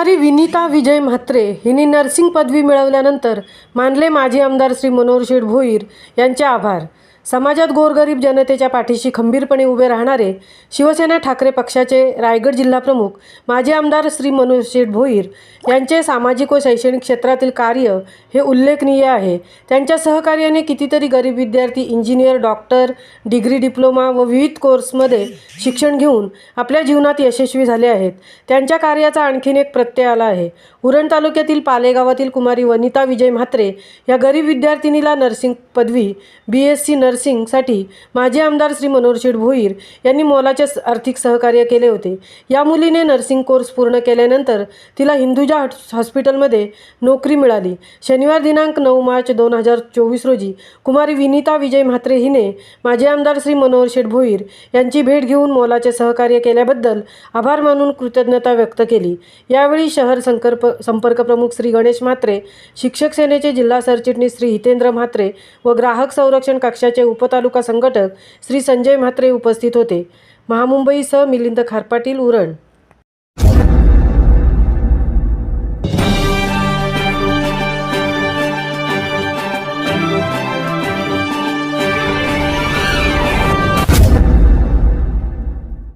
कुमारी विनीता विजय म्हात्रे हिने नर्सिंग पदवी मिळवल्यानंतर मानले माजी आमदार श्री मनोहर शेठ भोईर यांचे आभार। समाजात गोरगरीब जनतेच्या पाठीशी खंबीरपणे उभे राहणारे शिवसेना ठाकरे पक्षाचे रायगड जिल्हा प्रमुख माजी आमदार श्री मनोहर शेठ भोईर यांचे सामाजिक व शैक्षणिक क्षेत्रातील कार्य हे उल्लेखनीय आहे। त्यांच्या सहकार्याने कितीतरी गरीब विद्यार्थी इंजिनियर, डॉक्टर, डिग्री, डिप्लोमा व विविध कोर्समध्ये शिक्षण घेऊन आपल्या जीवनात यशस्वी झाले आहेत। त्यांच्या कार्याचा आणखीन एक प्रत्यय आला आहे। उरण तालुक्यातील पाले गावातील कुमारी वनिता विजय म्हात्रे या गरीब विद्यार्थिनीला नर्सिंग पदवी BSc नर्सिंगसाठी माजी आमदार श्री मनोहर शेठ भोईर यांनी मोलाचे आर्थिक सहकार्य केले होते। या मुलीने नर्सिंग कोर्स पूर्ण केल्यानंतर तिला हिंदुजा हॉस्पिटलमध्ये नोकरी मिळाली। शनिवार दिनांक 9 मार्च 2024 रोजी कुमारी विनीता विजय म्हात्रे हिने माजी आमदार श्री मनोहर शेठ भोईर यांची भेट घेऊन मोलाचे सहकार्य केल्याबद्दल आभार मानून कृतज्ञता व्यक्त केली। यावेळी शहर संपर्क प्रमुख श्री गणेश म्हात्रे, शिक्षक सेनेचे जिल्हा सरचिटणीस श्री हितेंद्र म्हात्रे व ग्राहक संरक्षण कक्षाचे उपतालुका संघटक श्री संजय म्हात्रे उपस्थित होते। महामुंबईसह मिलिंद खारपाटील, उरण।